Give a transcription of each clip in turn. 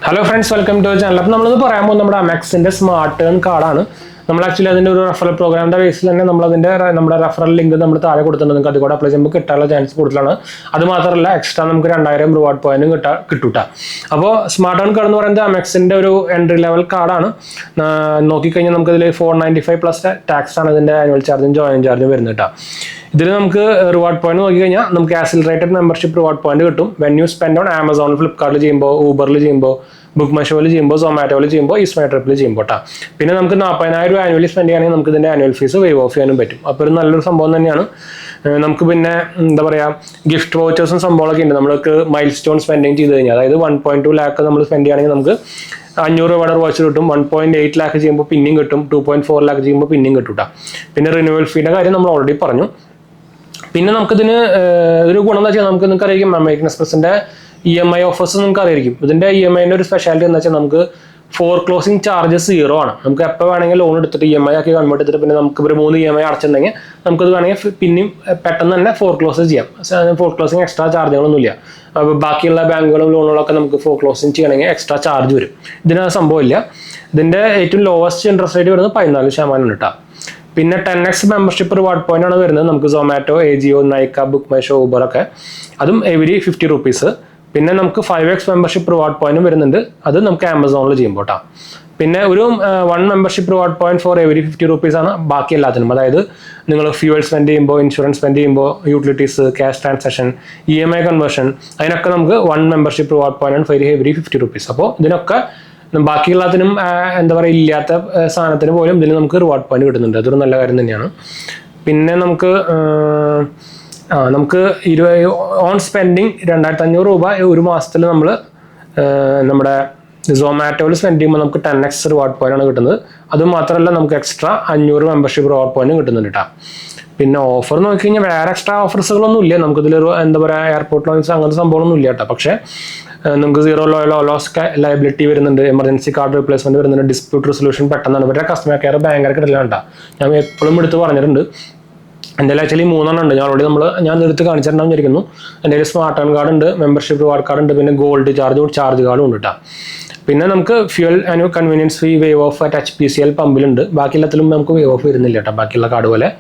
Hello friends, welcome to the channel. അപ്പോൾ നമ്മൾ പറയാൻ നമ്മുടെ അമെക്സിന്റെ സ്മാർട്ട് ഏൺ കാർഡാണ്. നമ്മൾ ആക്ച്വലി അതിന്റെ ഒരു റെഫറൽ പ്രോഗ്രാമിന്റെ ബേസിൽ തന്നെ നമ്മുടെ റെഫറൽ ലിങ്ക് നമ്മൾ താഴെ കൊടുത്തിട്ടുണ്ട്. നിങ്ങൾക്ക് അതുകൂടെ അപ്ലൈ ചെയ്യുമ്പോൾ കിട്ടാനുള്ള ചാൻസ് കൂടുതലാണ്. അത് മാത്രമല്ല എക്സ്ട്രാ നമുക്ക് 2000 റിവാർഡ് പോയിന്റും കിട്ടൂട്ടാ. അപ്പോൾ സ്മാർട്ട് ഏൺ കാർഡ് എന്ന് പറയുന്നത് അമെക്സിന്റെ ഒരു എൻട്രി ലെവൽ കാർഡാണ്. നോക്കിക്കഴിഞ്ഞാൽ നമുക്ക് ഇതിൽ 495 പ്ലസ് ടാക്സ് ആണ് ഇതിന്റെ ആനുവൽ ചാർജും ജോയിൻ ചാർജും വരുന്നത് കേട്ടോ. ഇതിൽ നമുക്ക് റിവാർഡ് പോയിന്റ് നോക്കിക്കഴിഞ്ഞാൽ നമുക്ക് ആക്സിലറേറ്റഡ് മെമ്പർഷിപ്പ് റിവാർഡ് പോയിന്റ് കിട്ടും. When you spend on Amazon, ഫ്ലിപ്കാർട്ടിൽ ചെയ്യുമ്പോൾ, ഊബറിൽ ചെയ്യുമ്പോൾ, ബുക്ക് മൈ ഷോയിൽ ചെയ്യുമ്പോൾ, സൊമാറ്റോയിൽ ചെയ്യുമ്പോൾ, ഈസ്മൈ ട്രിപ്പിൽ ചെയ്യുമ്പോൾ കേട്ടോ. പിന്നെ നമുക്ക് 40,000 ആനുവലി സ്പെൻഡ് ചെയ്യുകയാണെങ്കിൽ നമുക്ക് ഇതിന്റെ ആനുവൽ ഫീസ് വേവ് ഓഫ് ചെയ്യാനും പറ്റും. അപ്പോൾ ഒരു നല്ലൊരു സംഭവം തന്നെയാണ്. നമുക്ക് പിന്നെ എന്താ പറയുക, ഗിഫ്റ്റ് വൗച്ചേഴ്സും സംഭവങ്ങളൊക്കെ ഉണ്ട്. നമ്മൾക്ക് മൈൽ സ്റ്റോൺ സ്പെൻഡിങ് ചെയ്ത് കഴിഞ്ഞാൽ, അതായത് 1.2 ലാക്ക് നമ്മൾ സ്പെൻഡ് ചെയ്യുകയാണെങ്കിൽ നമുക്ക് 500 രൂപയുടെ വാച്ച് കിട്ടും. 1.8 ലാക്ക് ചെയ്യുമ്പോൾ പിന്നെയും കിട്ടും. 2.4 ലാക്ക് ചെയ്യുമ്പോൾ പിന്നെയും കിട്ടും കേട്ടോ. പിന്നെ റിന്യൂവൽ ഫീയുടെ കാര്യം നമ്മൾ ഓൾറെഡി പറഞ്ഞു. പിന്നെ നമുക്കിതിന് ഒരു ഗുണം എന്താ വെച്ചാൽ നിങ്ങൾക്ക് അറിയാം, അമേരിക്കൻ എക്സ്പ്രസിന്റെ EMI ഓഫേഴ്സ് നിങ്ങൾക്ക് അറിയായിരിക്കും. ഇതിന്റെ EMIന്റെ ഒരു സ്പെഷ്യാലിറ്റി എന്താ വെച്ചാൽ നമുക്ക് ഫോർ ക്ലോസിംഗ് ചാർജസ് 0 ആണ്. നമുക്ക് എപ്പോൾ വേണമെങ്കിൽ ലോൺ എടുത്തിട്ട് EMI ആക്കി കൺവേർട്ട് ചെയ്തിട്ട് പിന്നെ നമുക്ക് ഒരു 3 EMI അടച്ചിട്ടുണ്ടെങ്കിൽ നമുക്കത് വേണമെങ്കിൽ പിന്നെയും പെട്ടെന്ന് തന്നെ ഫോർ ക്ലോസ് ചെയ്യാം. ഫോർ ക്ലോസിംഗ് എക്സ്ട്രാ ചാർജുകളൊന്നുമില്ല. അപ്പോൾ ബാക്കിയുള്ള ബാങ്കുകളും ലോണുകളൊക്കെ നമുക്ക് ഫോർ ക്ലോസിംഗ് ചെയ്യണമെങ്കിൽ എക്സ്ട്രാ ചാർജ് വരും. ഇതിന് സംഭവമില്ല. ഇതിന്റെ ഏറ്റവും ലോവസ്റ്റ് ഇൻട്രസ്റ്റ് റേറ്റ് വരുന്നത് 14% കേട്ടോ. പിന്നെ 10x മെമ്പർഷിപ്പ് റിവാർഡ് പോയിന്റ് ആണ് വരുന്നത്. നമുക്ക് Zomato, AJIO, Nykaa, book my show, Uber ഒക്കെ, അതും എവരി 50 റുപ്പീസ്. പിന്നെ നമുക്ക് 5x മെമ്പർഷിപ്പ് റിവാർഡ് പോയിന്റും വരുന്നുണ്ട്. അത് നമുക്ക് ആമസോണിൽ ചെയ്യുമ്പോൾ കേട്ടോ. പിന്നെ ഒരു 1 membership reward point for every 50 rupees ആണ് ബാക്കി എല്ലാത്തിനും. അതായത് നിങ്ങൾ ഫ്യൂവൽ സ്പെൻഡ് ചെയ്യുമ്പോൾ, ഇൻഷുറൻസ് സ്പെൻഡ് ചെയ്യുമ്പോൾ, utilities, cash transaction, EMI conversion, അതിനൊക്കെ നമുക്ക് 1 മെമ്പർഷിപ്പ് റിവാർഡ് പോയിന്റ് ആണ് ഫോർ എവരി 50 റുപ്പീസ്. അപ്പോൾ ഇതിനൊക്കെ ബാക്കിയുള്ളതിനും എന്താ പറയുക, ഇല്ലാത്ത സാധനത്തിന് പോലും ഇതിന് നമുക്ക് റിവാർഡ് പോയിന്റ് കിട്ടുന്നുണ്ട്. അതൊരു നല്ല കാര്യം തന്നെയാണ്. പിന്നെ നമുക്ക് ഓൺ സ്പെൻഡിങ് 2500 രൂപ ഒരു മാസത്തിൽ നമ്മൾ നമ്മുടെ സൊമാറ്റോയിൽ സ്പെൻഡ് ചെയ്യുമ്പോൾ നമുക്ക് 10x റിവാർഡ് പോയിന്റ് ആണ് കിട്ടുന്നത്. അത് മാത്രമല്ല നമുക്ക് എക്സ്ട്രാ 500 മെമ്പർഷിപ്പ് റിവാർഡ് പോയിന്റ് കിട്ടുന്നുണ്ട് കേട്ടോ. പിന്നെ ഓഫർ നോക്കിക്കഴിഞ്ഞാൽ വേറെ എക്സ്ട്രാ ഓഫേഴ്സുകളൊന്നും ഇല്ല. നമുക്കിതിൽ എന്താ പറയുക, എയർപോർട്ട് ലോഞ്ച് അങ്ങനത്തെ സംഭവമൊന്നും ഇല്ല കേട്ടോ. പക്ഷേ നമുക്ക് 0 ലോസ് ലയബിലിറ്റി വരുന്നുണ്ട്, എമർജൻസി കാർഡ് റീപ്ലേസ്മെന്റ് വരുന്നുണ്ട്, ഡിസ്പ്യൂട്ട് റെസൊല്യൂഷൻ പെട്ടെന്നാണ്. ഇവരുടെ കസ്റ്റമർ കെയർ ഭയങ്കര കിടലാണ്. ഞാൻ എപ്പോഴും എടുത്ത് പറഞ്ഞിട്ടുണ്ട്. എൻ്റെ ആക്ച്വലി 3 ഉണ്ട്. ഞാൻ എടുത്ത് കാണിച്ചിട്ടുണ്ടാവും വിചാരിക്കുന്നു. എൻ്റെ കയ്യിൽ സ്മാർട്ട് ഏൺ കാർഡ് ഉണ്ട്, മെമ്പർഷിപ്പ് റിവാർഡ് കാർഡ് ഉണ്ട്, പിന്നെ ഗോൾഡ് ചാർജ് കാർഡും ഉണ്ട് കേട്ടോ. പിന്നെ നമുക്ക് fuel and convenience fee wave of at HPCL പമ്പിലുണ്ട്. ബാക്കി എല്ലാത്തിലും നമുക്ക് വേവ് ഓഫ് വരുന്നില്ല കേട്ടോ, ബാക്കിയുള്ള കാർഡ് പോലെ.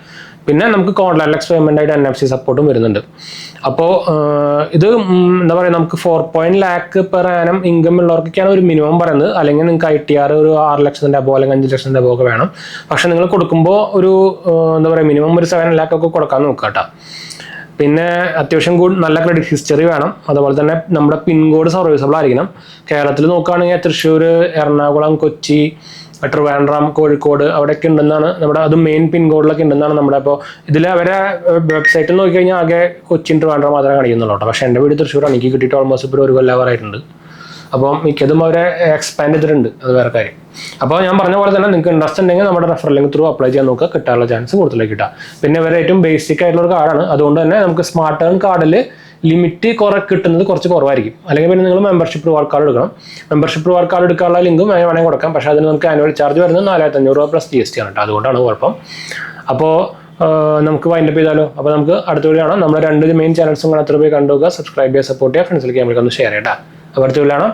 പിന്നെ നമുക്ക് കോൺട്രാക്ട്ലെസ് പേയ്മെന്റ് ആയിട്ട് NFC സപ്പോർട്ടും വരുന്നുണ്ട്. അപ്പോൾ ഇത് എന്താ പറയുക, നമുക്ക് 4 ലാക്ക് പെർ ആനം ഇൻകം ഉള്ളവർക്കൊക്കെയാണ് ഒരു മിനിമം പറയുന്നത്. അല്ലെങ്കിൽ നിങ്ങൾക്ക് ITR ഒരു 6 ലക്ഷത്തിൻ്റെ അബോ അല്ലെങ്കിൽ 5 ലക്ഷത്തിൻ്റെ അബോ ഒക്കെ വേണം. പക്ഷെ നിങ്ങൾ കൊടുക്കുമ്പോൾ ഒരു എന്താ പറയുക, മിനിമം ഒരു 7 ലാക്ക് ഒക്കെ കൊടുക്കാൻ നോക്കുക കേട്ടോ. പിന്നെ അത്യാവശ്യം നല്ല ക്രെഡിറ്റ് ഹിസ്റ്ററി വേണം. അതുപോലെ തന്നെ നമ്മുടെ പിൻകോഡ് സർവീസബിൾ ആയിരിക്കണം. കേരളത്തിൽ നോക്കുകയാണെങ്കിൽ തൃശ്ശൂർ, എറണാകുളം, കൊച്ചി, ട്രിവാൻഡ്രം, കോഴിക്കോട് അവിടെയൊക്കെ ഉണ്ടെന്നാണ് നമ്മുടെ, അത് മെയിൻ പിൻകോഡിലൊക്കെ ഉണ്ടെന്നാണ് നമ്മുടെ. അപ്പോൾ ഇതിൽ അവരെ വെബ്സൈറ്റിൽ നോക്കിക്കഴിഞ്ഞാൽ ആകെ കൊച്ചിൻ, ട്രിവാൻഡ്രം മാത്രമേ കാണിക്കുന്നുള്ളൂ കേട്ടോ. പക്ഷേ എൻ്റെ വീട് തൃശ്ശൂരാണ്. എനിക്ക് കിട്ടിയിട്ട് ഓൾമോസ്റ്റ് ഇപ്പോൾ ഒരു കൊല്ലമായിട്ടുണ്ട്. അപ്പം മിക്കതും അവരെ എക്സ്പാൻഡ് ചെയ്തിട്ടുണ്ട്. അത് വേറെ കാര്യം. അപ്പോൾ ഞാൻ പറഞ്ഞ പോലെ തന്നെ നിങ്ങൾക്ക് ഇൻട്രസ്റ്റ് ഉണ്ടെങ്കിൽ നമ്മുടെ റെഫറൽ ലിങ്ക് ത്രൂ അപ്ലൈ ചെയ്യാൻ നോക്കുക. കിട്ടാനുള്ള ചാൻസ് കൂടുതലേക്ക് കിട്ടുക. പിന്നെ ഇവരെ ഏറ്റവും ബേസിക് ആയിട്ടുള്ള ഒരു കാർഡാണ്. അതുകൊണ്ട് തന്നെ നമുക്ക് സ്മാർട്ട് ഏൺ കാർഡിൽ ലിമിറ്റ് കിട്ടുന്നത് കുറച്ച് കുറവായിരിക്കും. അല്ലെങ്കിൽ പിന്നെ നിങ്ങൾ മെമ്പർഷിപ്പ് റിവാർഡ് കാർഡ് എടുക്കണം. മെമ്പർഷിപ്പ് റിവാർഡ് കാർഡ് എടുക്കാനുള്ള ലിങ്കും വേണമെങ്കിൽ കൊടുക്കാം. പക്ഷേ അതിന് നമുക്ക് ആനുവൽ ചാർജ് വരുന്നത് 4500 രൂപ പ്ലസ് GST ആണ് കേട്ടോ. അതുകൊണ്ടാണ് കുഴപ്പം. അപ്പോൾ നമുക്ക് വൈൻഡപ്പ് ചെയ്താലോ. അപ്പോൾ നമുക്ക് അടുത്ത വീഡിയോ കാണാം. നമ്മുടെ 2 മെയിൻ ചാനൽസും കൂടെ 3 പേര് കണ്ടുപോകുക, സബ്സ്ക്രൈബ് ചെയ്യുക, സപ്പോർട്ട് ചെയ്യുക, ഫ്രണ്ട്സിലേക്ക് നമ്മൾക്കൊന്ന് ഷെയർ ചെയ്യട്ടോ. അപ്പോൾ അടുത്ത വീഡിയോ കാണാം.